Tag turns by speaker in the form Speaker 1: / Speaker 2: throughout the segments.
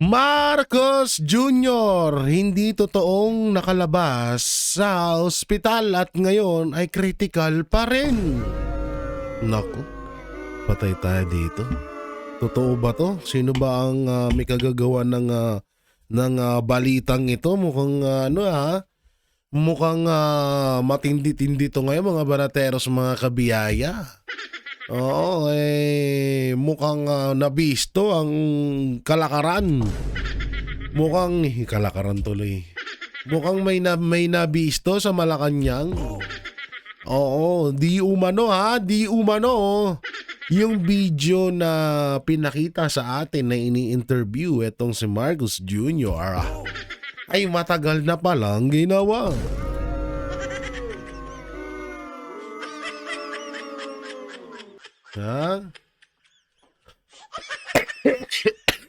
Speaker 1: Marcos Jr. hindi totoong nakalabas sa ospital at ngayon ay critical pa rin. Naku, patay tayo dito. Totoo ba to? Sino ba ang may kagagawa ng balitang ito? Mukhang mukhang matindi-tindi to ngayon mga banateros, mga kabiyaya. Oo, mukhang nabisto ang kalakaran. Mukhang kalakaran tuloy. Mukhang may nabisto sa Malacanang. Oo, di umano di umano. Yung video na pinakita sa atin na ini-interview etong si Marcos Jr. ay matagal na palang ginawa.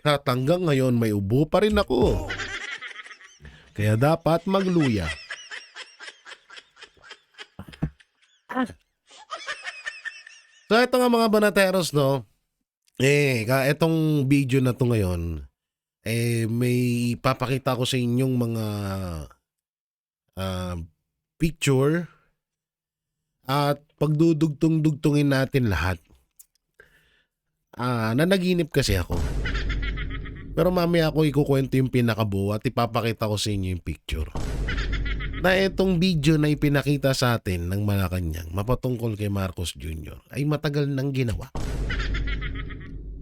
Speaker 1: At hanggang ngayon may ubo pa rin ako. Kaya dapat magluya. So ito nga mga banateros, no? Itong video na to ngayon, may papakita ko sa inyong mga picture at pagdudugtong-dugtungin natin lahat. Nanaginip kasi ako. Pero mamaya ako ikukwento yung pinakabuo at ipapakita ko sa inyo yung picture. Na itong video na ipinakita sa atin ng Malacanang mapatungkol kay Marcos Jr. ay matagal nang ginawa.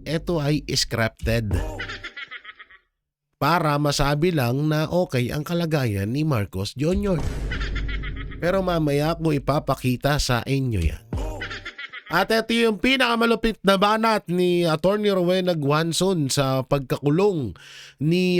Speaker 1: Ito ay scripted. Para masabi lang na okay ang kalagayan ni Marcos Jr. Pero mamaya ako ipapakita sa inyo yan. At ito yung pinakamalupit na banat ni Atty. Rowena Guanzon sa pagkakulong ni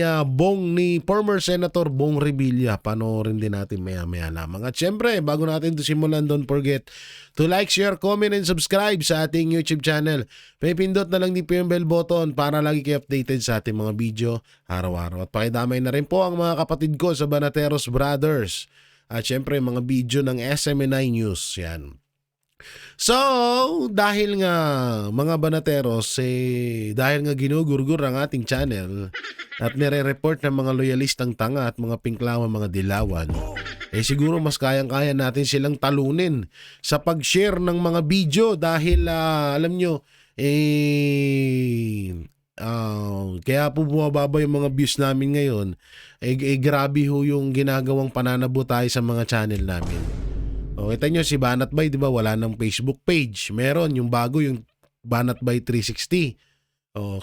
Speaker 1: former Senator Bong Revilla. Panoorin din natin maya-maya lamang. At syempre, bago natin ito simulan, don't forget to like, share, comment, and subscribe sa ating YouTube channel. Pipindot na lang din po yung bell button para lagi kayo updated sa ating mga video araw-araw. At pakidamay na rin po ang mga kapatid ko sa Banateros Brothers. At syempre, mga video ng SMNI News. Yan. So, dahil nga mga banateros, dahil nga ginugurgur ang ating channel at nire-report ng mga loyalistang tanga at mga pinklawan, mga dilawan, siguro mas kayang-kaya natin silang talunin sa pag-share ng mga video dahil alam nyo, kaya po bumababa yung mga views namin ngayon, grabe ho yung ginagawang pananabutay sa mga channel namin. Kita nyo si Banat Bay, di ba? Wala ng Facebook page. Meron yung bago, yung Banat Bay 360.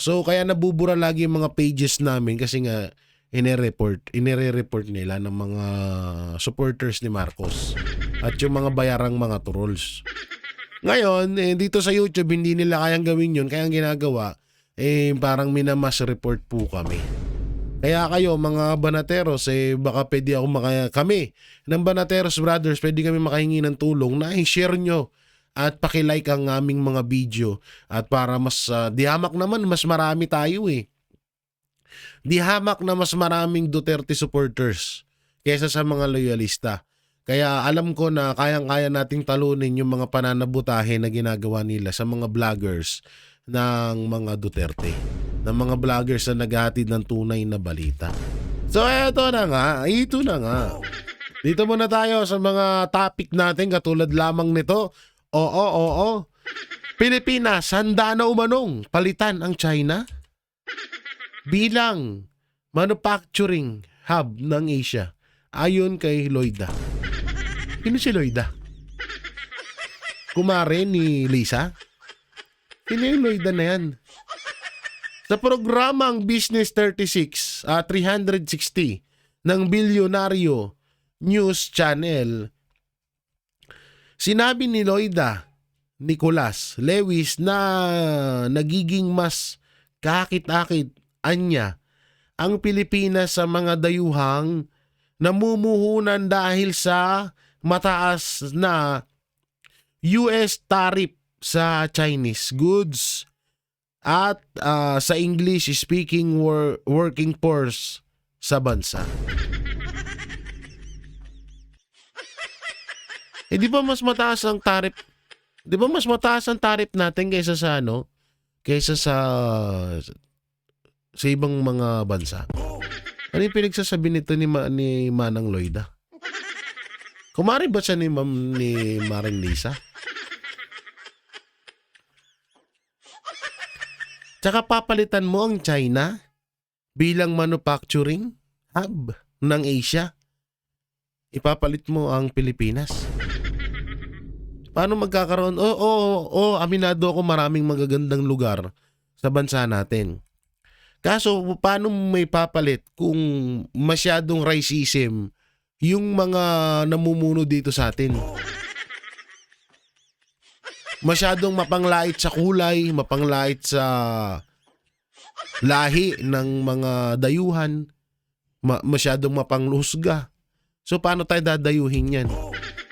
Speaker 1: So kaya nabubura lagi yung mga pages namin kasi nga inire-report nila ng mga supporters ni Marcos at yung mga bayarang mga trolls. Ngayon, dito sa YouTube hindi nila kayang gawin yun. Kaya ang ginagawa, parang minamas report po kami. Kaya kayo mga banateros, baka pwede ako kami ng Banateros Brothers, pwede kami makahingi ng tulong na i-share nyo at pakilike ang aming mga video. At para mas dihamak naman, mas marami tayo Dihamak na mas maraming Duterte supporters kaysa sa mga loyalista. Kaya alam ko na kayang-kaya nating talunin yung mga pananabutahe na ginagawa nila sa mga vloggers ng mga Duterte, ng mga vloggers na naghahatid ng tunay na balita. So ito na nga. Dito muna tayo sa mga topic natin katulad lamang nito. Oo. Pilipinas, handa na umanong palitan ang China bilang manufacturing hub ng Asia. Ayon kay Loida. Sino si Loida? Kumare ni Lisa? Sino yung Loida na yan? Sa programang Business 36, 360 ng Bilyonaryo News Channel, sinabi ni Loida Nicolas Lewis na nagiging mas kakit-akit anya ang Pilipinas sa mga dayuhang namumuhunan dahil sa mataas na US tariff sa Chinese goods at sa English speaking working force sa bansa. Di ba mas mataas ang tariff? Di ba mas mataas ang tariff natin kaysa sa sa ibang mga bansa. Ano yung pinagsasabi nito ni Manang Lloyda? Kumari ba siya ni Maring Lisa? Tsaka papalitan mo ang China bilang manufacturing hub ng Asia. Ipapalit mo ang Pilipinas. Paano magkakaroon? Aminado ako, maraming magagandang lugar sa bansa natin. Kaso paano may papalit kung masyadong racism yung mga namumuno dito sa atin? Masyadong mapanglait sa kulay, mapanglait sa lahi ng mga dayuhan, masyadong mapanglusga. So paano tayo dadayuhin yan?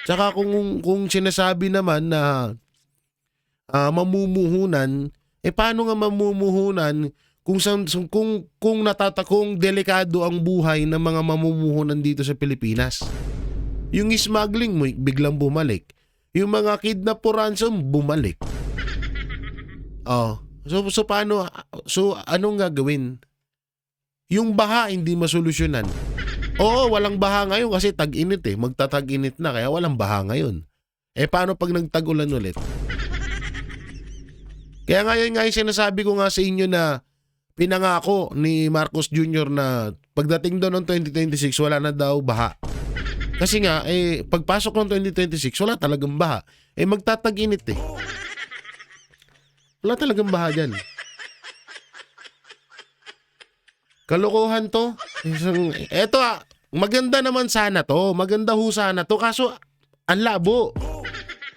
Speaker 1: Tsaka kung sinasabi naman na mamumuhunan, paano nga mamumuhunan kung delikado ang buhay ng mga mamumuhunan dito sa Pilipinas? Yung smuggling mo biglang bumalik. Yung mga kidnap for ransom bumalik. So paano? So anong gagawin? Yung baha hindi masolusyonan. Oo, walang baha ngayon kasi tag-init magtatag-init na kaya walang baha ngayon. Paano pag nagtag-ulan ulit? Kaya ngayon yung sinasabi ko nga sa inyo na pinangako ni Marcos Jr. na pagdating daw ng 2026 wala na daw baha. Kasi nga, pagpasok ng 2026 wala talagang baha. Magtatag-init Wala talagang baha dyan. Kalokohan to. Eto maganda naman sana to. Maganda ho sana to. Kaso, ang labo.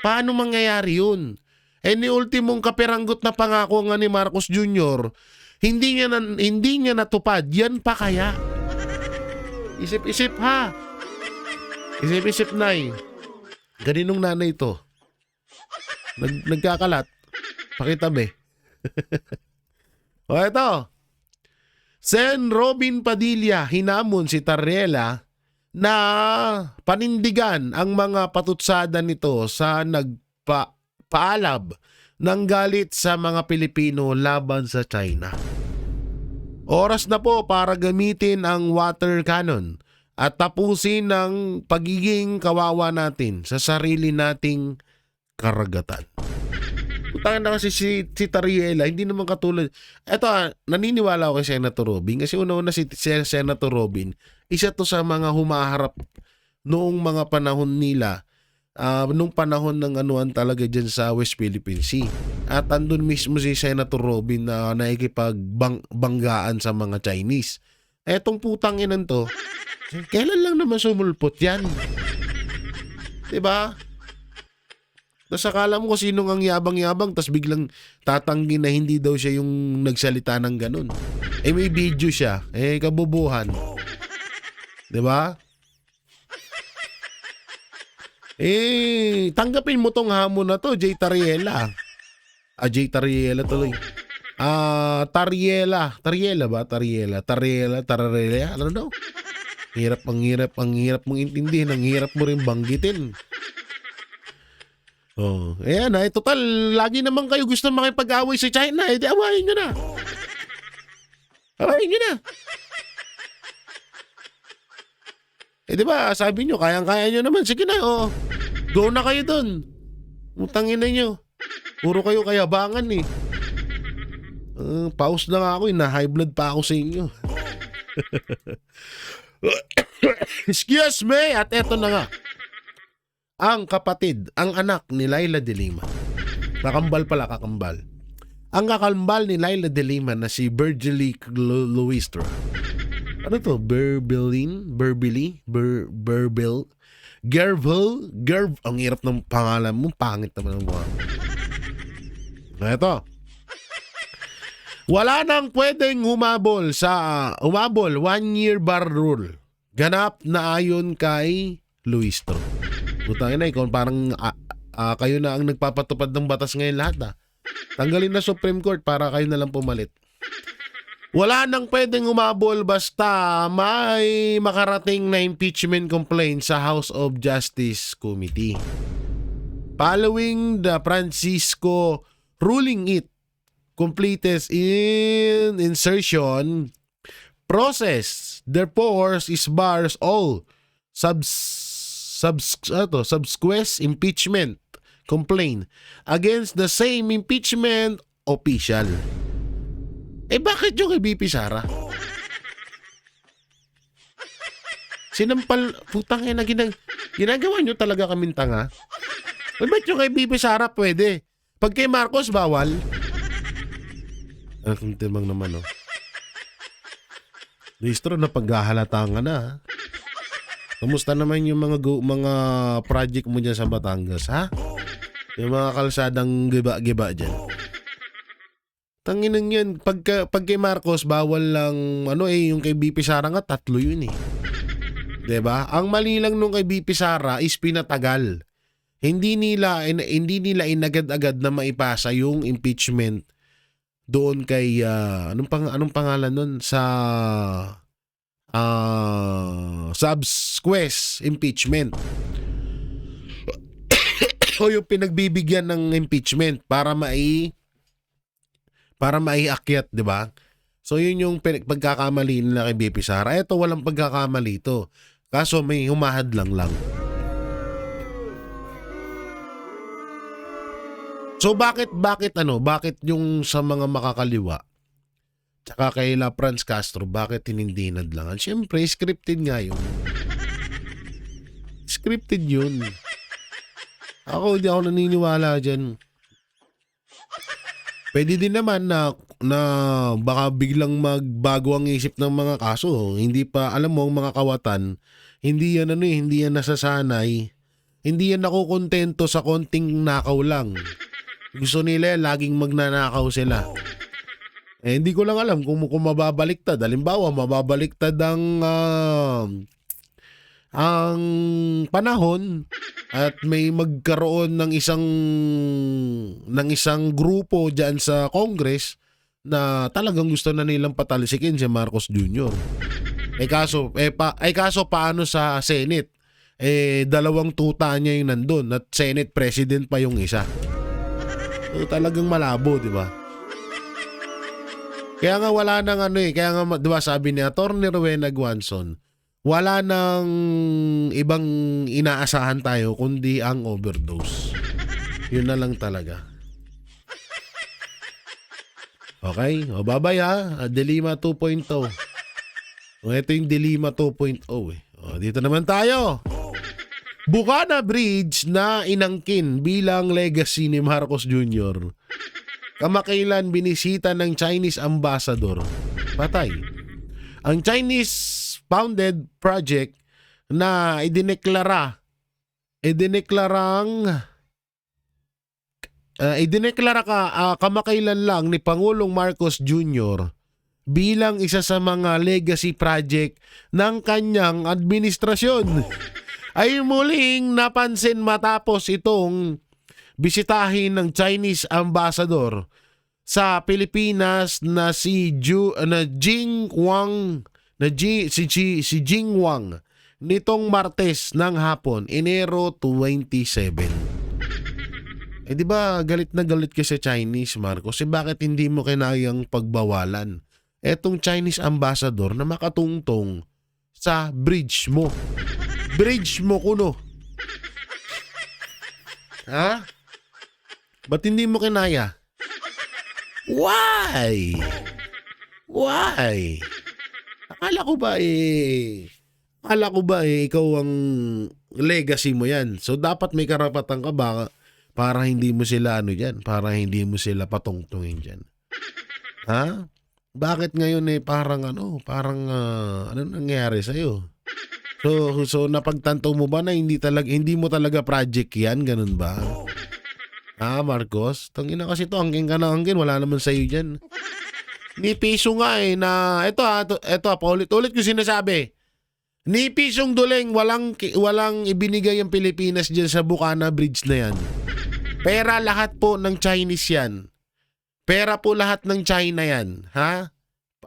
Speaker 1: Paano mangyayari yun? Ni ultimong kapiranggot na pangako nga ni Marcos Jr., hindi niya natupad. Yan pa kaya? Isip-isip ha. Isip-isip nay. Ganinong nanay to? Nagkakalat. Pakitabi. O eto. Sen Robin Padilla hinamon si Tarriela na panindigan ang mga patutsada nito sa nagpaalab ng galit sa mga Pilipino laban sa China. Oras na po para gamitin ang water cannon at tapusin ang pagiging kawawa natin sa sarili nating karagatan. Utang na kasi si Tarriela, hindi naman katulad. Eto naniniwala ako kay Senator Robin kasi una-una si Senator Robin, isa to sa mga humaharap noong mga panahon nila, nung panahon ng anuan talaga dyan sa West Philippine Sea. At andun mismo si Senator Robin na nakikipagbanggaan sa mga Chinese. Etong putang inan to, kailan lang naman sumulpot yan? Diba? Tapos akala mo kung sino ang yabang-yabang tapos biglang tatanggi na hindi daw siya yung nagsalita ng ganun. May video siya. Kabubuhan. Diba? Tanggapin mo tong hamon na to, Jay Tarriela. Jay Tarriela tuloy. Tarriela ba? Tarriela. I don't know. Ang hirap mong intindihin. Ang hirap mo rin banggitin. Ayan total, lagi naman kayo gusto makipag-away sa China. Di awayin nyo na. Diba, sabi nyo, kayang-kaya nyo naman. Sige na, go na kayo dun. Utangin na nyo. Puro kayo kayabangan Pause na nga ako, na-high blood pa ako sa inyo. Excuse me, at eto na nga. Ang kapatid, ang anak ni Leila de Lima. Kakambal. Ang kakambal ni Leila de Lima na si Virgily Luistra. Ano to? Gerbil? Ang hirap ng pangalan mo. Pangit naman ang mukha. Ito. Wala nang pwedeng humabol 1-year bar rule. Ganap na ayon kay Luistro. Putangin na parang kayo na ang nagpapatupad ng batas ngayon lahat Tanggalin na Supreme Court para kayo na lang pumalit. Wala nang pwedeng umabol basta may makarating na impeachment complaint sa House of Justice Committee. Following the Francisco ruling it completed in insertion process. Therefore, is bars all subsequent impeachment complaint against the same impeachment official. Bakit yung kay BP Sara? Sinampal, putang ina, ginagawa nyo talaga kaming tanga. Ba't yung kay BP Sara pwede? Pag kay Marcos, bawal? Ang timang naman, oh. Listro, na paghahalata nga na, ha? Kamusta naman yung mga project mo dyan sa Batangas, ha? Yung mga kalsadang giba-giba dyan. Tanginang yan, pag kay Marcos, bawal lang, yung kay BP Sara nga, 3 yun, eh. Diba? Ang mali lang nung kay BP Sara is pinatagal. Hindi nila inagad-agad na maipasa yung impeachment doon kay anong pangalan nun sa subsequent impeachment. O yung pinagbibigyan ng impeachment para maiakyat, 'di ba? So yun yung pagkakamali nila kay BP Sara. Ito walang pagkakamali ito. Kaso may humahadlang lang. So bakit yung sa mga makakaliwa tsaka kay La Franz Castro, bakit hindi nadlangan? Siyempre, scripted nga yun. Scripted yun. Hindi ako naniniwala dyan. Pwede din naman na baka biglang magbago ang isip ng mga kaso. Hindi pa, alam mo, ang mga kawatan, hindi yan nasasanay. Hindi yan nakukontento sa konting nakaw lang. Gusto nila laging magnanakaw sila. Hindi ko lang alam kung mababaliktad. Halimbawa, mababaliktad ang panahon at may magkaroon ng isang grupo diyan sa Congress na talagang gusto na nilang patalsikin si Marcos Jr. Kaso paano sa Senate? 2 tuta niya yung nandun at Senate President pa yung isa. So, talagang malabo, di ba? Kaya nga wala nang kaya nga, di ba, sabi ni Atty. Rowena Guanzon, wala nang ibang inaasahan tayo kundi ang overdose. Yun na lang talaga. Okay? Babay ha. Dilima 2.0. Ito yung Dilima 2.0 eh. Dito naman tayo. Bukana Bridge na inangkin bilang legacy ni Marcos Jr. Kamakailan binisita ng Chinese ambassador. Patay. Ang Chinese-founded project na idineklara kamakailan lang ni Pangulong Marcos Jr. bilang isa sa mga legacy project ng kanyang administrasyon ay muling napansin matapos itong bisitahin ng Chinese ambassador sa Pilipinas na si Jing Wang nitong Martes ng hapon, Enero 27. Di ba galit na galit ka sa Chinese, Marcos? Bakit hindi mo kinayang pagbawalan etong Chinese ambassador na makatungtong sa bridge mo? Bridge mo kuno. Ha? Ba't hindi mo kinaya? Why? Akala ko ba ikaw ang legacy mo yan. So dapat may karapatan ka ba para hindi mo sila para hindi mo sila patungtungin dyan. Ha? Bakit ngayon parang ano nangyayari sa'yo? So napagtanto mo ba na hindi mo talaga project yan, ganun ba? Marcos, tangina kasi to, hanggang ka na hanggang, wala naman sa'yo dyan. Ni piso nga na, ito paulit-ulit ko sinasabi. Ni pisong duleng, walang ibinigay ang Pilipinas dyan sa Bukana Bridge na yan. Pera lahat po ng Chinese yan. Pera po lahat ng China yan. Ha?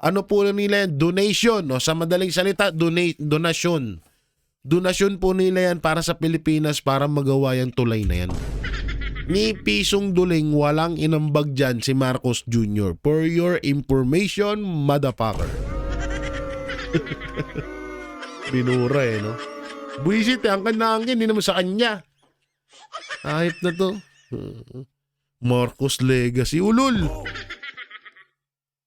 Speaker 1: Ano po nila yan? Donation. O, sa madaling salita, donasyon. Donasyon po nila yan para sa Pilipinas para magawa yung tulay na yan. Ni pisong duling walang inambag dyan si Marcos Jr. For your information, motherfucker. Binura no? Buisit angkan na angkin, hindi naman sa kanya. Ahit na to. Marcos Legacy, ulol.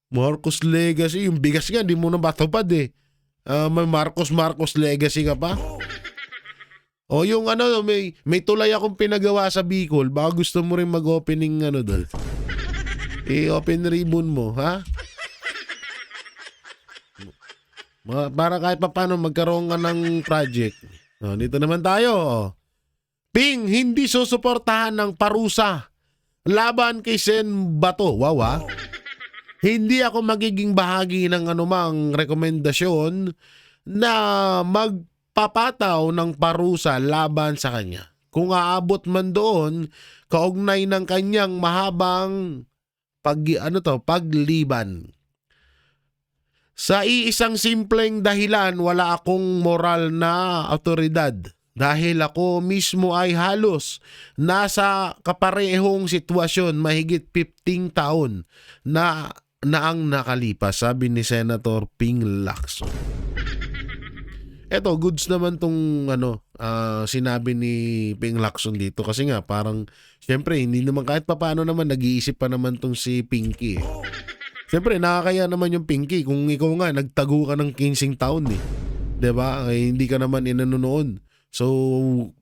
Speaker 1: Marcos Legacy, yung bigas nga, di mo na matupad eh. May Marcos Legacy ka pa. O yung may tulay akong pinagawa sa Bicol, baka gusto mo rin mag-opening doon. I-open ribbon mo, ha? Para kahit pa paano magkaroon ka ng project. Dito naman tayo. Ping, hindi susuportahan ng parusa laban kay Sen Bato. Wow. Hindi ako magiging bahagi ng anumang rekomendasyon na magpapataw ng parusa laban sa kanya. Kung aabot man doon, kaugnay ng kanyang mahabang pagliban. Sa iisang simpleng dahilan, wala akong moral na autoridad. Dahil ako mismo ay halos nasa kaparehong sitwasyon mahigit 15 taon na ang nakalipas, sabi ni Senator Ping Lacson. Eto, goods naman tong sinabi ni Ping Lacson dito kasi nga parang syempre hindi naman kahit papaano naman nag-iisip pa naman tong si Pinky. Syempre nakakaya naman yung Pinky kung ikaw nga nagtago ka ng 15 taon eh. 'Di ba? Hindi ka naman inanonood. So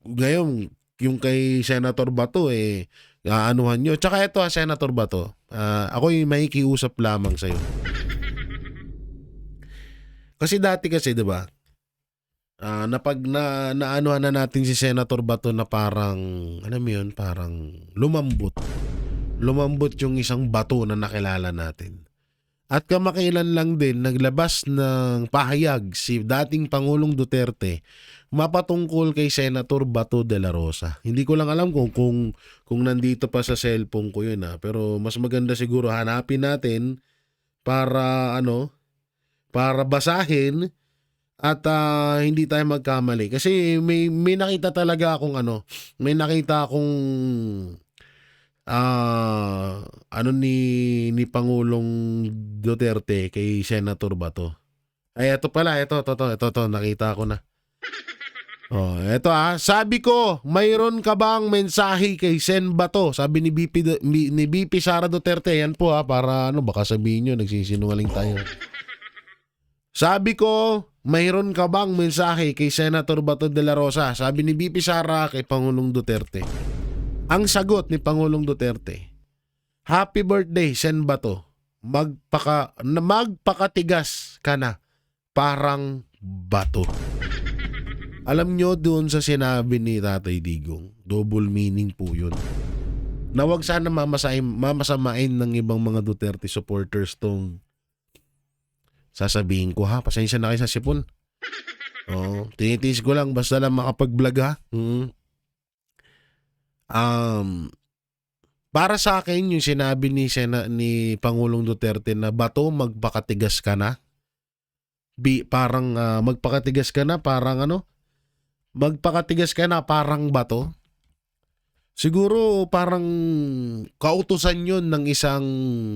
Speaker 1: ngayon yung kay Senator Bato aanuhan nyo. Tsaka ito Senator Bato, ako'y makikiusap lamang sa'yo. Kasi dati kasi, di ba, naanuhan na natin si Senator Bato na parang, parang lumambot. Lumambot yung isang bato na nakilala natin. At kamakailan lang din, naglabas ng pahayag si dating Pangulong Duterte mapatungkol kay Senator Bato de la Rosa. Hindi ko lang alam kung nandito pa sa cellphone ko yun pero mas maganda siguro hanapin natin para para basahin at hindi tayo magkamali. Kasi may nakita talaga akong may nakita akong ni Pangulong Duterte kay Senator Bato. Ay, ito pala, ito, nakita ko na. Ito sabi ko, mayroon ka bang mensahe kay Sen Bato? Sabi ni BP Sara Duterte, yan po para baka sabihin nyo, nagsisinungaling tayo. Sabi ko, mayroon ka bang mensahe kay Senator Bato de la Rosa? Sabi ni BP Sara kay Pangulong Duterte. Ang sagot ni Pangulong Duterte, happy birthday, Sen Bato. Magpakatigas ka na, parang bato. Alam nyo doon sa sinabi ni Tatay Digong, double meaning po yun. Na wag sana mamasamain ng ibang mga Duterte supporters tong sasabihin ko pasensya na kayo sa sipon. Tinitiis ko lang basta lang makapag-vlog Para sa akin yung sinabi ni Pangulong Duterte na bato magpakatigas ka na. Parang magpakatigas ka na parang magpakatigas ka na parang bato. Siguro parang kautusan yun ng isang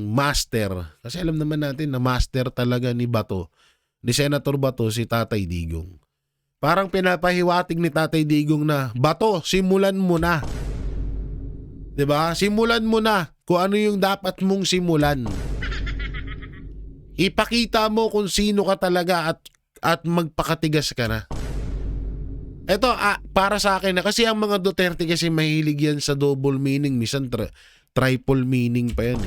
Speaker 1: master. Kasi alam naman natin na master talaga ni Senator Bato si Tatay Digong. Parang pinapahiwatig ni Tatay Digong na, Bato, simulan mo na. 'Di ba? Simulan mo na kung ano yung dapat mong simulan. Ipakita mo kung sino ka talaga at magpakatigas ka na. Ito, para sa akin kasi ang mga Duterte kasi mahilig yan sa double meaning, minsan triple meaning pa yan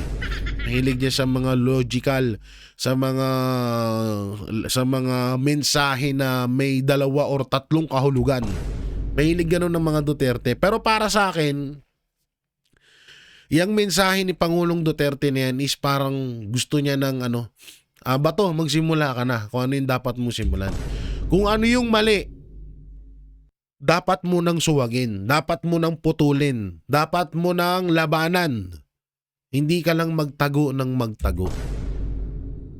Speaker 1: Mahilig yan sa mga logical, sa mga mensahe na may 2 or 3 kahulugan. Mahilig ganun ng mga Duterte. Pero para sa akin, yung mensahe ni Pangulong Duterte na yan is parang gusto niya ng Bato, magsimula ka na kung ano yung dapat mong simulan. Kung ano yung mali, dapat mo nang suwagin, dapat mo nang putulin, dapat mo nang labanan. Hindi ka lang magtago ng magtago.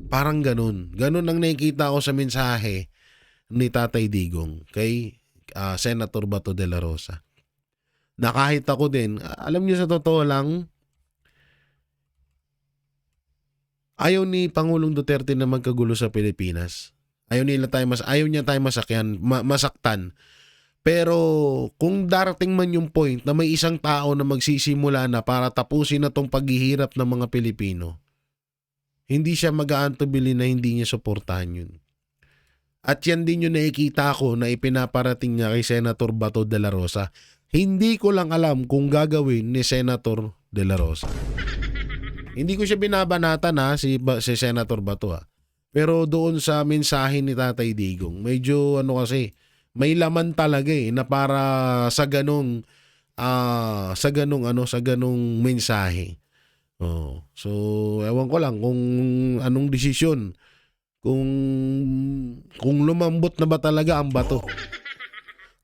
Speaker 1: Parang ganun. Ganun ang nakikita ko sa mensahe ni Tatay Digong kay Senator Bato de la Rosa. na kahit ako din, alam niyo sa totoo lang, ayaw ni Pangulong Duterte na magkagulo sa Pilipinas. Ayaw niya tayo masaktan. Pero kung darating man yung point na may isang tao na magsisimula na para tapusin na tong paghihirap ng mga Pilipino, hindi siya mag-aantubili na hindi niya suportahan yun. At yan din yung nakikita ko na ipinaparating niya kay Senator Bato de la Rosa. Hindi ko lang alam kung gagawin ni Senator de la Rosa. Hindi ko siya binabanatan si Senator Bato Pero doon sa mensahe ni Tatay Digong, medyo kasi, may laman talaga na para sa ganong mensahe. So ewan ko lang kung anong desisyon, kung lumambot na ba talaga ang bato.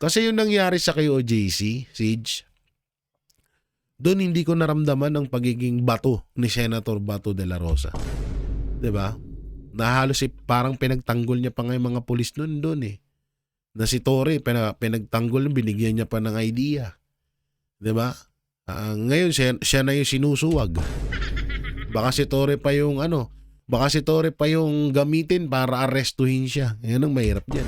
Speaker 1: Kasi yung nangyari sa kay OJC, Siege, doon hindi ko naramdaman ang pagiging bato ni Senator Bato de la Rosa. 'Di ba? Na halos parang pinagtanggol niya pa nga yung mga pulis doon na si Torre, pinagtanggol, binigyan niya pa ng idea. 'Di ba? Ngayon siya na yung sinusuwag. Baka si Torre pa yung gamitin para arestuhin siya. Yan ang mahirap diyan.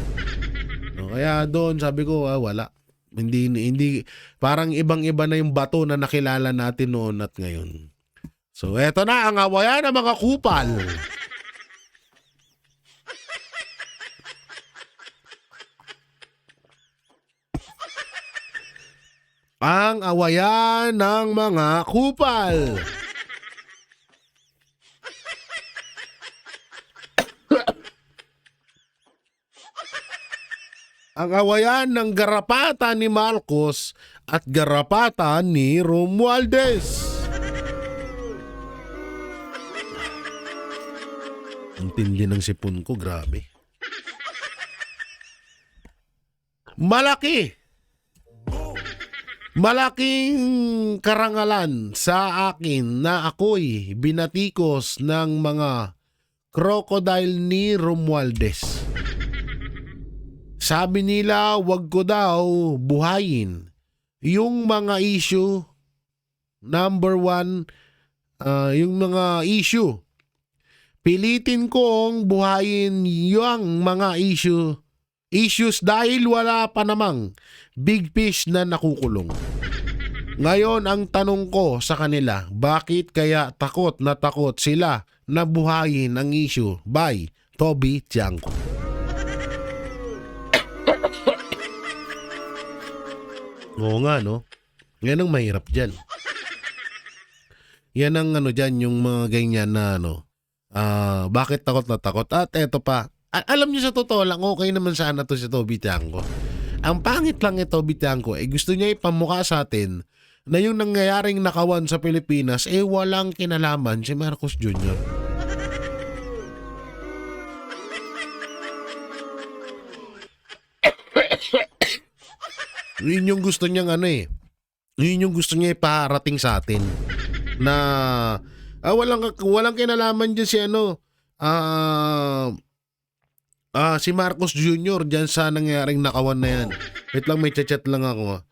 Speaker 1: Kaya doon sabi ko, wala. Hindi parang ibang-iba na yung bato na nakilala natin noon at ngayon. So eto na ang awayan ng mga kupal. Ang awayan ng mga kupal. Ang awayan ng garapatan ni Marcos at garapatan ni Romualdez. Ang tindi ng sipon ko, grabe. Malaking karangalan sa akin na ako'y binatikos ng mga crocodile ni Romualdez. Sabi nila, wag ko daw buhayin yung mga issue. Number 1, yung mga issue. Pilitin kong buhayin yung mga issues dahil wala pa namang big fish na nakukulong. Ngayon ang tanong ko sa kanila, bakit kaya takot sila na buhayin ang issue by Toby Tiangco? Oo nga, no? Yan ang mahirap dyan. Yan ang dyan, yung mga ganyan na bakit takot na takot? At eto pa, alam niyo sa totoo lang, okay naman sana to si Toby Tiangco. Ang pangit lang ni Toby Tiangco, gusto niya ipamukha sa atin na yung nangyayaring nakawan sa Pilipinas, walang kinalaman si Marcos Jr. Yun yung gusto niyang yun yung gusto niya iparating sa atin na walang kinalaman dyan si Marcos Jr. dyan sa nangyayaring nakawan na yan. Wait lang, may chat lang ako.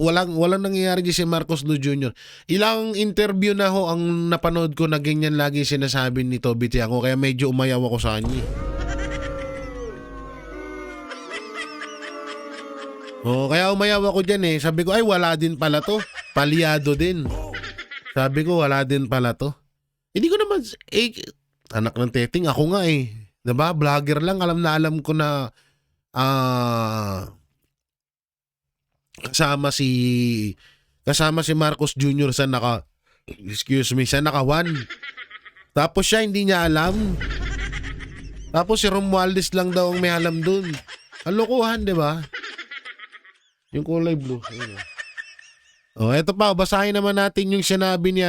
Speaker 1: Walang nangyayari dyan si Marcos Jr. Ilang interview na ang napanood ko na ganyan lagi sinasabi ni Toby Tiangco, kaya medyo umayaw ako sa kanya. Kaya umayaw ako dyan Sabi ko, wala din pala to. Palyado din. Sabi ko, wala din pala to. Hindi ko naman, anak ng teting, ako nga Diba? Vlogger lang, alam ko na kasama si Marcos Jr. sa nakawan. Tapos siya hindi niya alam. Tapos si Romualdez lang daw ang may alam dun. Kalokohan, diba? Yung kulay blue. Eto pa, basahin naman natin yung sinabi ni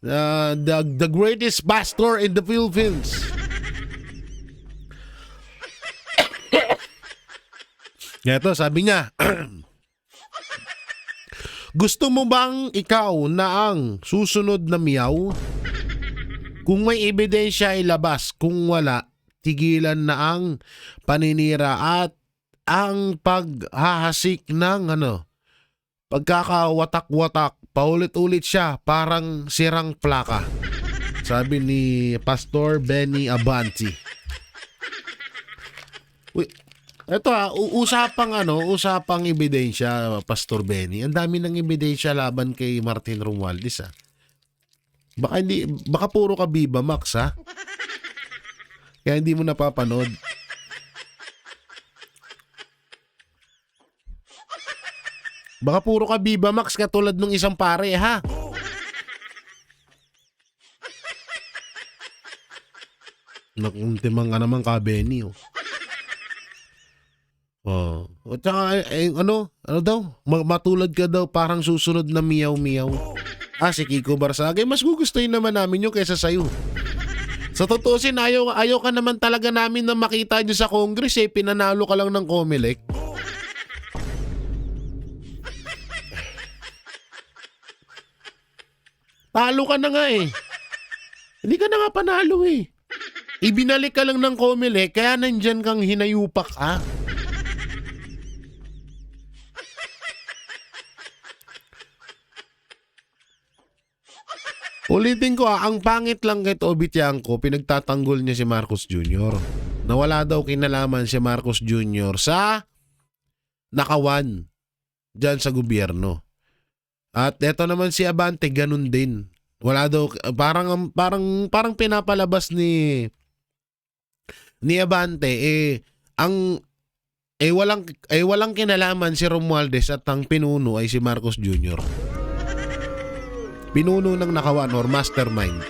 Speaker 1: the greatest pastor in the Philippines. Eto, sabi niya, gusto mo bang ikaw na ang susunod na miyaw? Kung may ebidensya ilabas, kung wala, tigilan na ang paninira at ang paghahasik ng pagkakawatak-watak. Paulit-ulit siya, parang sirang plaka. Sabi ni Pastor Benny Abanti. Uy, ito usapang ebidensya, Pastor Benny. Ang dami ng ebidensya laban kay Martin Romualdez, ha. Baka puro ka Viva Max, ha. Kaya hindi mo napapanood. Baka puro ka Viva Max katulad nung isang pare, ha. Nakuntimang ka naman ka, Benny, oh. Oh. At saka, ano daw? Matulad ka daw parang susunod na miyaw-miyaw. Si Kiko Barsagay, mas gugustuhin naman namin yun kaysa sa'yo. Sa tutusin, ayaw ka naman talaga namin na makita nyo sa Congress, pinanalo ka lang ng Comelec. Talo ka na nga eh. Hindi ka na nga panalo eh. Ibinalik ka lang ng Comelec, kaya nandyan kang hinayupak, ha? Ulitin ko, ang pangit lang kay Toby Tiangco, pinagtatanggol niya si Marcos Jr. Nawala daw kinalaman si Marcos Jr. sa nakawan dyan sa gobyerno. At eto naman si Abante, ganun din. Wala daw, parang pinapalabas ni Abante, walang kinalaman si Romualdez at ang pinuno ay si Marcos Jr. Pinuno ng nakawan or mastermind.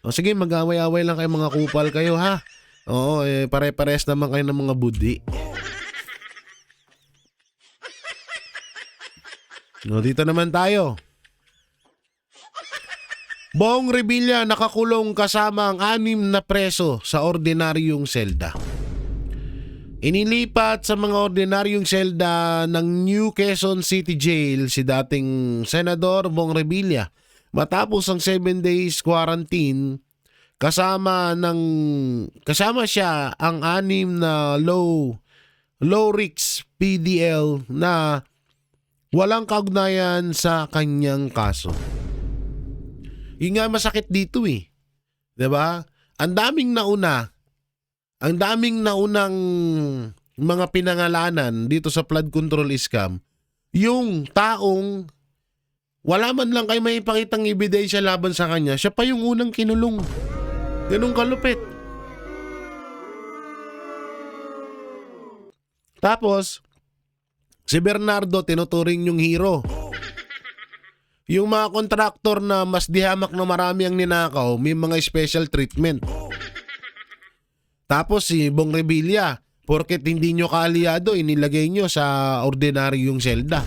Speaker 1: O sige, mag-away-away lang kayo, mga kupal kayo, ha. Oo, pare-pares naman kayo ng mga budi. No, dito naman tayo. Bong Revilla nakakulong kasama ang 6 na preso sa ordinaryong selda. Inilipat sa mga ordinaryong selda ng New Quezon City Jail si dating Senador Bong Revilla matapos ang 7 days quarantine. Kasama siya ang 6 na low risk PDL na walang kaugnayan sa kanyang kaso. Yung nga masakit dito eh. 'Di ba? Ang daming naunang mga pinangalanan dito sa flood control scam. Yung taong wala man lang kayo may ipakitang ebidensya laban sa kanya, siya pa yung unang kinulong. Ganun kalupit. Tapos, si Bernardo tinuturing yung hero. Yung mga kontraktor na mas dihamak na marami ang ninakaw, may mga special treatment. Tapos si Bong Revilla, porket hindi nyo kaalyado, inilagay nyo sa ordinaryong selda.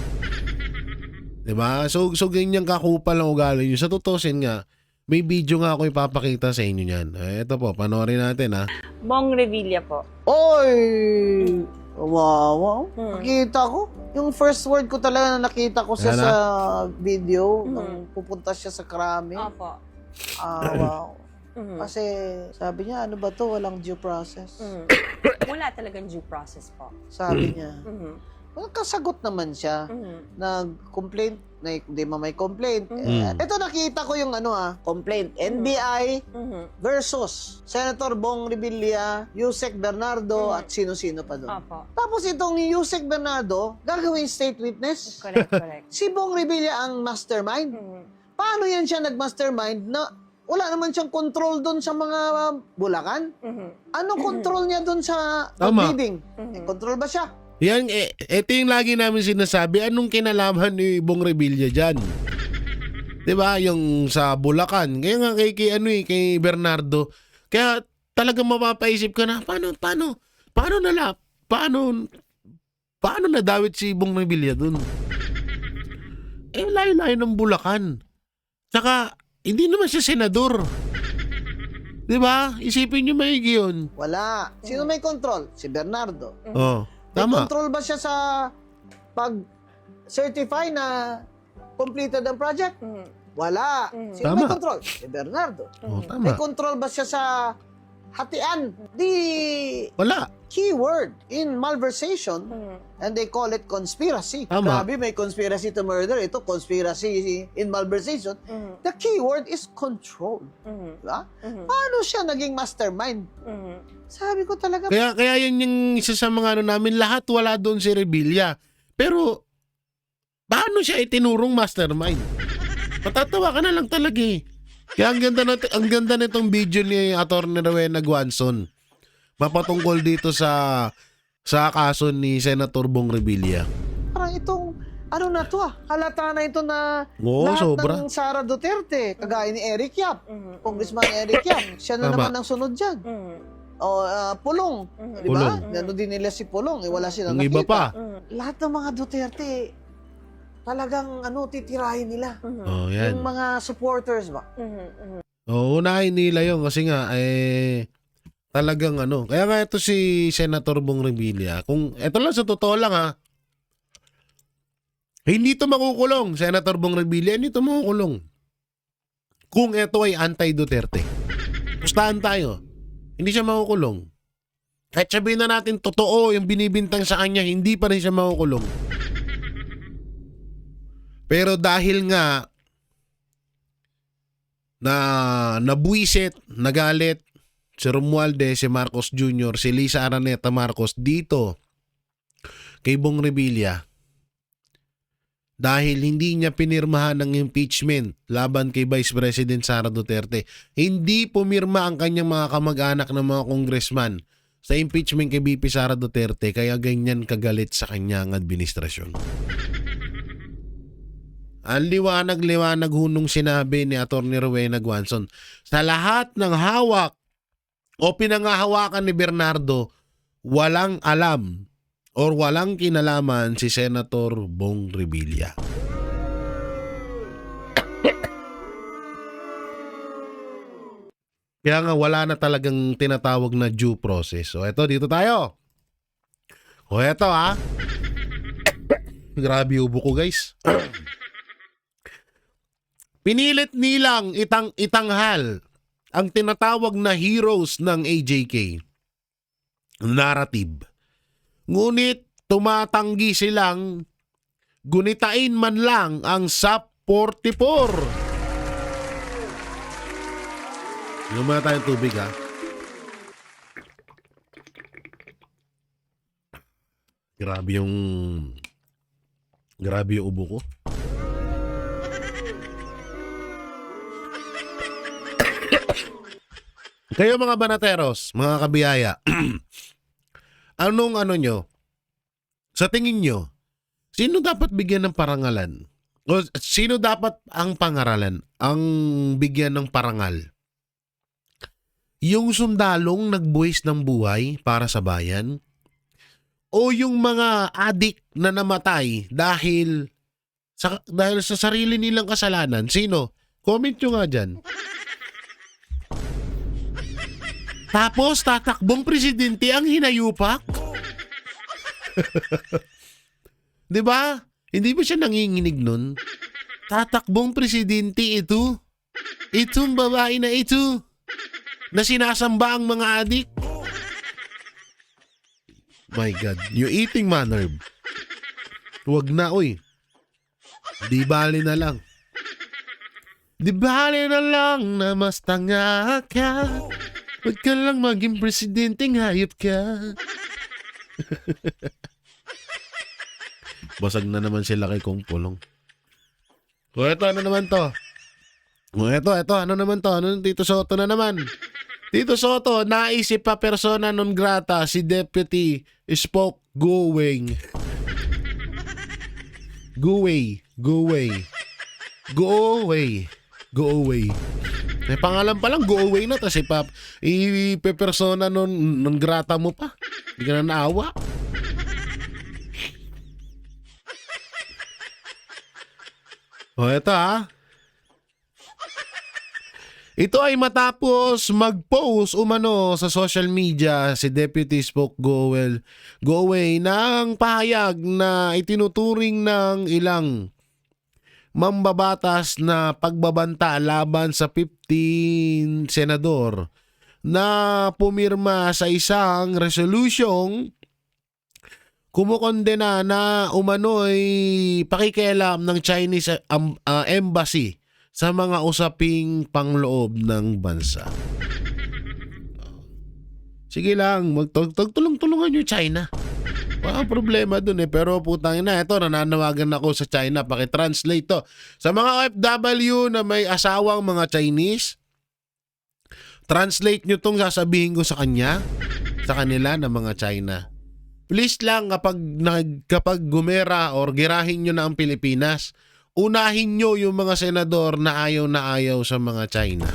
Speaker 1: Diba? So ganyan kakupal ang ugali nyo. Sa tutusin nga, may video nga ako ipapakita sa inyo yan. Ito po, panoorin natin, ha.
Speaker 2: Bong Revilla po.
Speaker 3: Oy! Wow. Nakita ko. Yung first word ko talaga na nakita ko siya
Speaker 1: Ayan na.
Speaker 3: sa video nung pupunta siya sa Krami.
Speaker 2: Opo.
Speaker 3: Wow.
Speaker 2: Mhm.
Speaker 3: Kasi sabi niya, ano ba to? Walang due process.
Speaker 2: Mhm. Wala talagang due process po.
Speaker 3: Sabi niya.
Speaker 2: Mhm.
Speaker 3: Kasagot naman siya.
Speaker 2: Mhm.
Speaker 3: Nag-complaint. Hindi may complaint.
Speaker 1: Mm.
Speaker 3: Ito nakita ko yung complaint. NBI
Speaker 2: Mhm.
Speaker 3: versus Senator Bong Revilla, Yusek Bernardo, at sino-sino pa doon.
Speaker 2: Opo.
Speaker 3: Tapos itong Yusek Bernardo, gagawin state witness.
Speaker 2: Correct.
Speaker 3: Si Bong Revilla ang mastermind.
Speaker 2: Mhm.
Speaker 3: Paano yan siya nag-mastermind na wala naman siyang control doon sa mga Bulacan?
Speaker 2: Mhm.
Speaker 3: Anong control niya doon sa
Speaker 1: Tama.
Speaker 3: bidding?
Speaker 2: Mhm.
Speaker 3: Control ba siya?
Speaker 1: Yan, ito yung lagi namin sinasabi, anong kinalaman ni Bong Revilla dyan? Diba? Yung sa Bulacan. Kaya nga kay Bernardo. Kaya talagang mapapaisip ka na, paano nadawit si Bong Revilla dun? Layo-layo ng Bulacan. Tsaka, hindi naman siya senador. Diba? Isipin nyo maigi yun.
Speaker 3: Wala. Sino may control? Si Bernardo.
Speaker 1: Oh,
Speaker 3: May
Speaker 1: tama.
Speaker 3: control ba siya sa pag-certify na completed ang project?
Speaker 2: Mhm.
Speaker 3: Wala.
Speaker 2: Mhm.
Speaker 3: Sino
Speaker 1: Tama.
Speaker 3: may control? Si Bernardo.
Speaker 1: Oh,
Speaker 3: May
Speaker 1: tama.
Speaker 3: control ba siya sa hatian the
Speaker 1: Wala.
Speaker 3: keyword in malversation
Speaker 2: Mhm.
Speaker 3: and they call it conspiracy.
Speaker 1: Tama.
Speaker 3: Grabe, may conspiracy to murder. Ito, conspiracy in malversation.
Speaker 2: Mhm.
Speaker 3: The keyword is control.
Speaker 2: Mhm.
Speaker 3: Diba?
Speaker 2: Mhm.
Speaker 3: Paano siya naging mastermind?
Speaker 2: Mhm.
Speaker 3: Sabi ko talaga,
Speaker 1: Kaya yun yung isa sa mga ano namin, lahat wala doon si Revilla. Pero, paano siya itinurong mastermind? Matatawa ka na lang talaga eh. Kaya ang ganda nitong video ni Atty. Rowena Guanzon. Mapatungkol dito sa kaso ni Senator Bong Revilla.
Speaker 3: parang itong, ano na to halata na ito na
Speaker 1: Oo,
Speaker 3: lahat
Speaker 1: sobra.
Speaker 3: ng Sara Duterte, kagaya ni Eric Yap,
Speaker 2: Mhm.
Speaker 3: Congressman Eric Yap, siya na
Speaker 1: Tama.
Speaker 3: naman ang sunod dyan.
Speaker 2: Mhm.
Speaker 3: O, Pulong,
Speaker 2: Mhm.
Speaker 3: di ba?
Speaker 1: Pulong.
Speaker 3: Nano din nila si Pulong, wala silang
Speaker 1: Yung iba
Speaker 3: nakita.
Speaker 1: pa.
Speaker 2: Mhm.
Speaker 3: Lahat ng mga Duterte, talagang titirahin nila.
Speaker 2: Mhm.
Speaker 1: Oh, yan.
Speaker 3: Yung mga supporters ba?
Speaker 2: Mhm. Mhm.
Speaker 1: Oo, unahin nila yun kasi nga, talagang ano. Kaya nga ito si Senator Bong Revilla, kung, ito lang sa totoo lang ha, hindi ito makukulong, Senator Bong Revilla, hindi ito makukulong. Kung ito ay anti-Duterte. Pustahan tayo. Hindi siya makukulong. Kahit sabihin na natin totoo yung binibintang sa kanya, hindi pa rin siya makukulong. Pero dahil nga na nabuisit, nagalit si Romualdez, si Marcos Jr., si Lisa Araneta Marcos dito kay Bong Revilla, dahil hindi niya pinirmahan ng impeachment laban kay Vice President Sara Duterte, hindi pumirma ang kanyang mga kamag-anak ng mga congressman sa impeachment kay BP Sara Duterte, kaya ganyan kagalit sa kanyang administrasyon. Ang liwanag-liwanag hunong sinabi ni Atty. Rowena Guanzon, sa lahat ng hawak o pinangahawakan ni Bernardo, walang alam or walang kinalaman si Senator Bong Revilla. Kaya nga wala na talagang tinatawag na due process. So eto, dito tayo. O eto ha. Grabe ubo ko guys. Pinilit nilang itanghal ang tinatawag na heroes ng AJK narrative. Ngunit tumatanggi silang gunitain man lang ang SAP 44. Inom muna tayong tubig ha. Grabe yung ubo ko. Kayo mga banateros, mga kabiyaya, anong ano nyo? Sa tingin nyo, sino dapat bigyan ng parangalan? O sino dapat ang pangaralan? Ang bigyan ng parangal? Yung sundalong nagbuwis ng buhay para sa bayan? O yung mga adik na namatay dahil sa sarili nilang kasalanan? Sino? Comment nyo nga dyan. Tapos tatakbong presidente ang hinayupak? 'Di ba? Hindi ba siya nanginginig nun? Tatakbong presidente ito. Itong babae na ito na sinasamba ang mga adik. My God, you eating manner. Huwag na, oy. Di bali na lang. Di bali na lang na mas tanga ka. Huwag ka lang maging presidenteng hayop ka. Basag na naman sila kay Kong Pulong. O eto, ano naman to? O eto, ano naman to? Ano, Tito Soto na naman. Tito Soto, naisip pa persona non grata si Deputy Spoke Going. Go away. Go away. Go away. Go away. May pangalan pa lang, go away na. Tapos ipepersona non grata mo pa. Hindi ka na naawa. O, eto ha. Ito ay matapos mag-post umano sa social media si Deputy Spoke Go away ng pahayag na itinuturing ng ilang mambabatas na pagbabanta laban sa 15 senador na pumirma sa isang resolusyong kumukondena na umano'y pakikialam ng Chinese embassy sa mga usaping pangloob ng bansa. Sige lang, magtulong-tulungan yung China. Wala problema dun pero putang ina, ito nananawagan ako sa China, paki-translate to. Sa mga OFW na may asawang mga Chinese, translate nyo tong sasabihin ko sa kanila na mga China. Please lang kapag gumera or girahin nyo na ang Pilipinas, unahin nyo yung mga senador na ayaw sa mga China.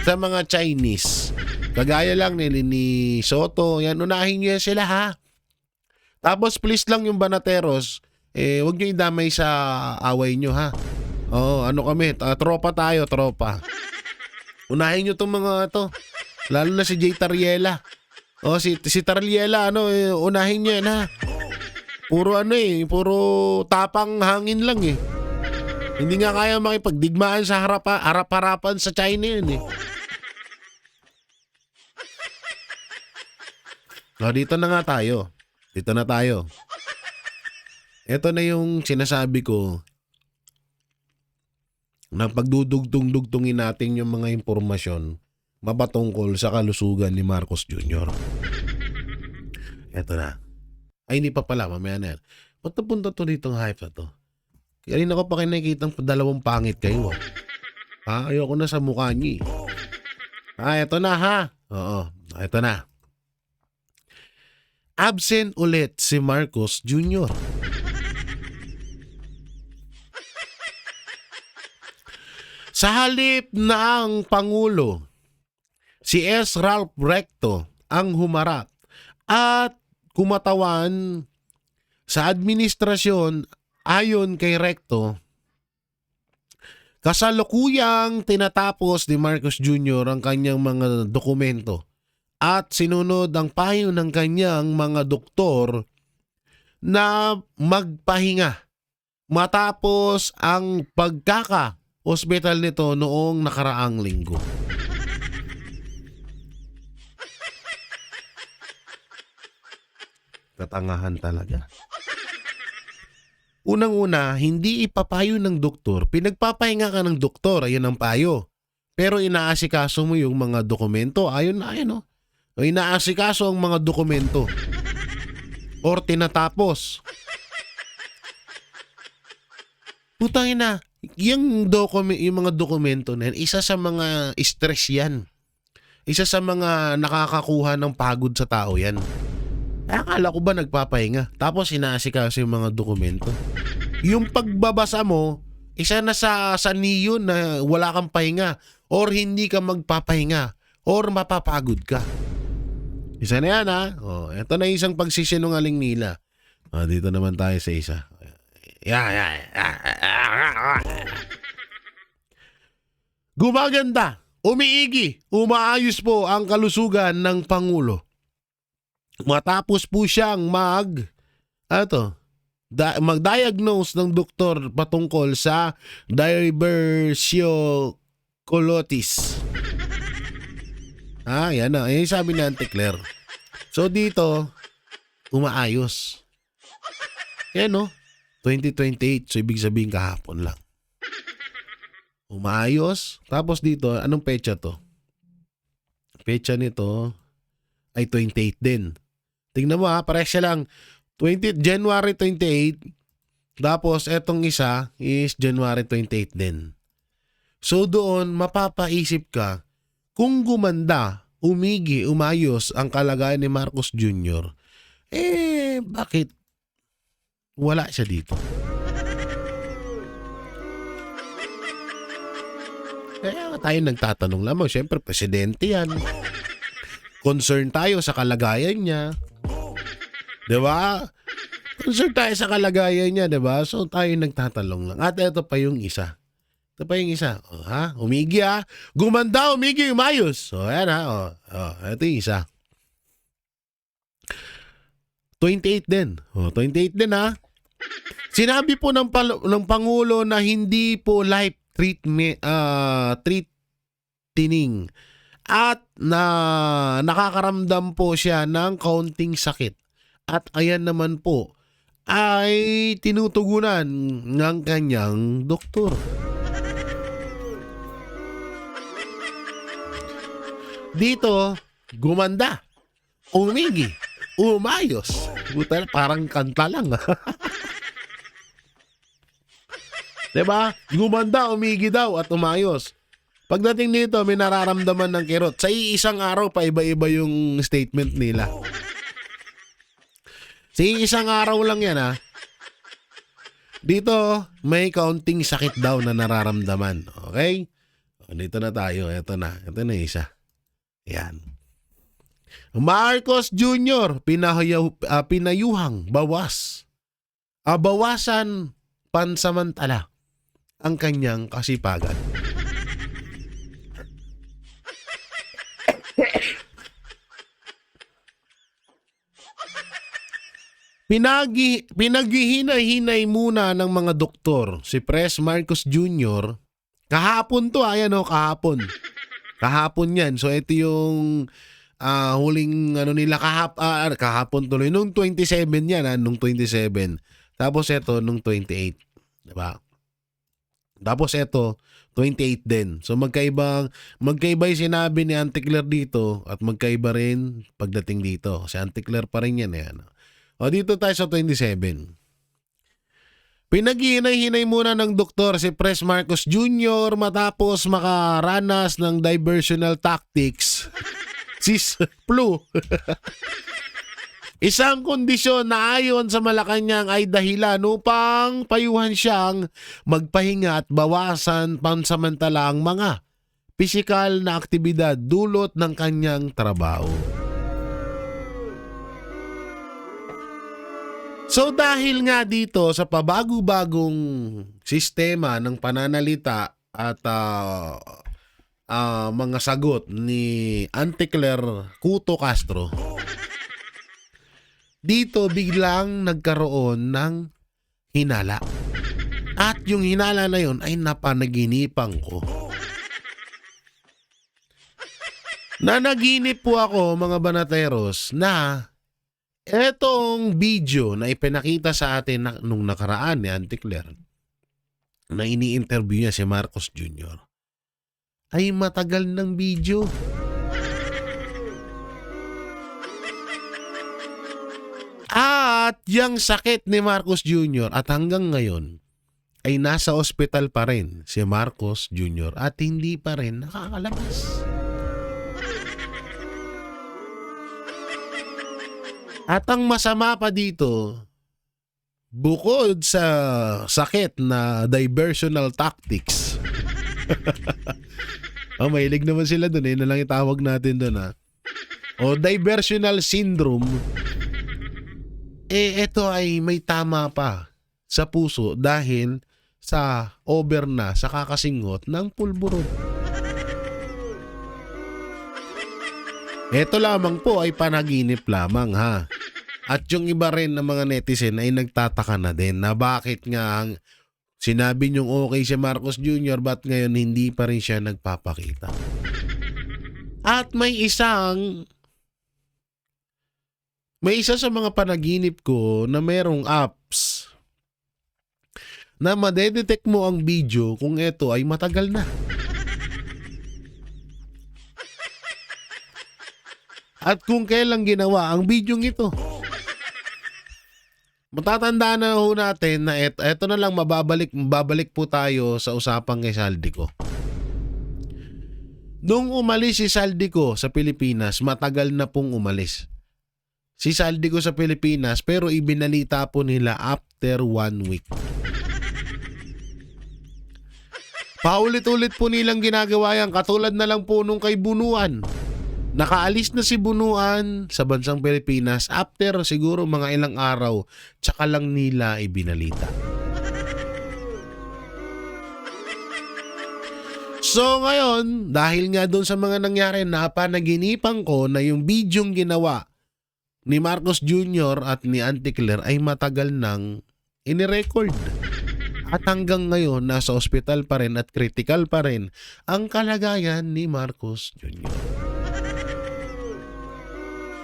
Speaker 1: Sa mga Chinese. Kagaya lang ni Soto, yan, unahin nyo yan sila ha. Tapos please lang yung Banateros, huwag nyo idamay sa away nyo ha. Ano kami, tropa tayo, tropa. Unahin nyo tong mga to. Lalo na si Jay Tariela. Si Tariela, unahin nyo yan ha. Puro tapang hangin lang eh. Hindi nga kaya makipagdigmaan sa harap-harapan sa China yun eh. Dito na nga tayo. Dito na tayo. Ito na yung sinasabi ko na pagdudugtong-dugtungin natin yung mga impormasyon mapatungkol sa kalusugan ni Marcos Jr. Ito na. Ay, hindi pa pala. Mamaya na yan. Ba't napunta to ditong hype na to? Kanina ko pa kayo nakikita ng dalawang pangit kayo. Ayoko na sa mukha niyo. Ito na ha. Oo, ito na. Absent ulit si Marcos Jr. Sa halip na ang Pangulo, si S. Ralph Recto ang humarap at kumatawan sa administrasyon ayon kay Recto, kasalukuyang tinatapos ni Marcos Jr. ang kanyang mga dokumento at sinunod ang payo ng kanyang mga doktor na magpahinga matapos ang pagkaka-hospital nito noong nakaraang linggo. Katangahan talaga. Unang-una, hindi ipapayo ng doktor. Pinagpapahinga ka ng doktor, ayun ang payo. Pero inaasikaso mo yung mga dokumento, ayun. O inaasikaso ang mga dokumento. Or tinatapos. Putang ina, yung mga dokumento na yan, isa sa mga stress yan. Isa sa mga nakakakuha ng pagod sa tao yan. Akala ko ba nagpapahinga? Tapos inaasikaso yung mga dokumento. Yung pagbabasa mo, isa na sa niyo na wala kang pahinga or hindi ka magpapahinga or mapapagod ka. Isa na yan ha. Ito na isang pagsisinungaling nila. Dito naman tayo sa isa. Gumaganda, umiigi, umaayos po ang kalusugan ng Pangulo. Matapos po siyang mag-diagnose ng doktor patungkol sa diverticulosis. Yan na. Yan sabi ni Auntie Claire. So dito, umaayos. Yan 2028. So ibig sabihin kahapon lang. Umaayos. Tapos dito, anong petsa to? Petsa nito ay 28 din. Tingnan mo parehas siya lang. January 28. Tapos etong isa is January 28 din. So doon mapapaisip ka kung gumanda, umayos ang kalagayan ni Marcos Jr. Bakit wala siya dito? Kaya tayo nagtatanong lamang. Siyempre, presidente yan. Concern tayo sa kalagayan niya. Diba? Concern tayo sa kalagayan niya, diba? So tayo nagtatanong lang. At ito pa yung isa. Umigi Gumanda, umigi, umayos. Ayan ito yung isa. 28 din. 28 din Sinabi po ng Pangulo na hindi po life threatening at nakakaramdam po siya ng kaunting sakit. At ayan naman po ay tinutugunan ng kanyang doktor. Dito, gumanda, umigi, umayos. Buta, parang kanta lang. Diba? Gumanda, umigi daw at umayos. Pagdating dito, may nararamdaman ng kirot. Sa isang araw, paiba-iba yung statement nila. Sa isang araw lang yan, ha. Dito, may kaunting sakit daw na nararamdaman. Okay? Dito na tayo. Ito na isa. Yan. Marcos Jr. Pinayuhang bawas. Bawasan pansamantala ang kanyang kasipagan. Pinaghihinay-hinay muna ng mga doktor si Pres Marcos Jr. Kahapon to, ayan o, kahapon. Kahapon yan. So ito yung huling nila kahapon tuloy. Nung 27 yan, nung 27. Tapos ito nung 28. Diba? Tapos ito, 28 din. So magkaiba yung sinabi ni Auntie Claire dito at magkaiba rin pagdating dito. Si Auntie Claire pa rin yan. O dito tayo sa 27. Pinaghihinay-hinay muna ng doktor si Pres Marcos Jr. matapos makaranas ng diversional tactics. Sis flu. Isang kondisyon na ayon sa Malacanang ay dahilan upang payuhan siyang magpahinga at bawasan pansamantala ang mga pisikal na aktibidad dulot ng kanyang trabaho. So dahil nga dito sa pabago-bagong sistema ng pananalita at mga sagot ni Auntie Claire Cuto Castro, dito biglang nagkaroon ng hinala. At yung hinala na yon ay napanaginipan ko. Nanaginip po ako, mga banateros, na etong video na ipinakita sa atin nung nakaraan ni Auntie Claire na ini-interview niya si Marcos Jr. ay matagal ng video. At yung sakit ni Marcos Jr. at hanggang ngayon ay nasa ospital pa rin si Marcos Jr. at hindi pa rin nakakalabas. At ang masama pa dito, bukod sa sakit na diversional tactics, mahilig naman sila dun na lang itawag natin dun o diversional syndrome, ito ay may tama pa sa puso dahil sa over na sa kakasingot ng pulburon. Ito lamang po ay panaginip lamang ha. At yung iba rin ng mga netizen ay nagtataka na din na bakit nga sinabi niyong okay si Marcos Jr. ba't ngayon hindi pa rin siya nagpapakita. At may isa sa mga panaginip ko na merong apps na madedetect mo ang video kung ito ay matagal na. At kung kailan ginawa ang bidyong ito. Matatandaan na ho natin na eto na lang babalik po tayo sa usapang kay Saldico. Nung umalis si Saldico sa Pilipinas, matagal na pong umalis. Si Saldico sa Pilipinas pero ibinalita po nila after 1 week. Paulit-ulit po nilang ginagawa yan katulad na lang po nung kay Bunuan. Nakaalis na si Bunuan sa bansang Pilipinas after siguro mga ilang araw tsaka lang nila ibinalita. So ngayon, dahil nga doon sa mga nangyari, napanaginipan ko na yung bidyong ginawa ni Marcos Jr. at ni Auntie Claire ay matagal nang inirecord. At hanggang ngayon, nasa ospital pa rin at critical pa rin ang kalagayan ni Marcos Jr.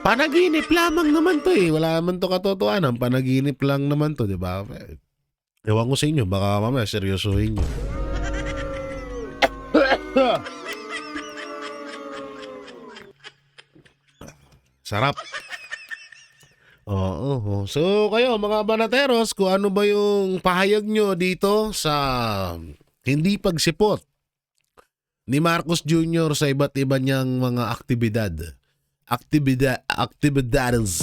Speaker 1: Panaginip lamang naman to eh. Wala naman to katotohanan. Panaginip lang naman to, di ba? Ewan ko sa inyo, baka mamaya seryosohin nyo. Sarap. Oo. So kayo mga banateros, kung ano ba yung pahayag nyo dito sa hindi pagsipot ni Marcos Jr. sa iba't iba niyang mga aktibidades.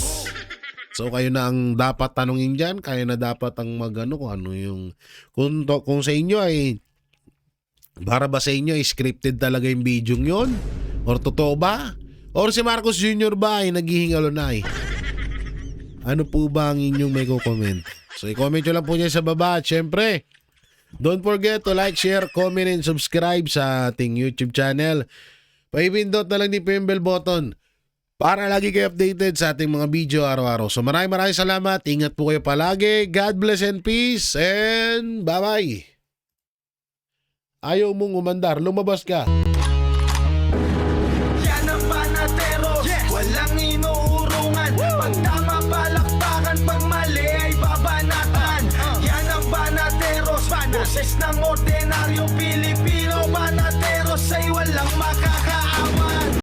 Speaker 1: So kayo na ang dapat tanungin dyan, kayo na dapat ang magano kung ano yung kung sa inyo ay para ba sa inyo ay scripted talaga yung video yon or totoo ba? Or si Marcos Jr. ba ay naghihingalo na eh? Ano po ba ang inyong may comment? So i-comment nyo lang po niya sa baba. At syempre, don't forget to like, share, comment, and subscribe sa ating YouTube channel. Paipindot na lang din po yung bell button para lagi kayo updated sa ating mga video araw-araw. So maraming salamat. Ingat po kayo palagi. God bless and peace. And bye-bye. Ayaw mong umandar. Lumabas ka.
Speaker 4: Yan ang Banateros, walang inuurungan. Pag tama palakpakan, pag mali ay babanatan. Yan ang Banateros, boses ng ordinaryo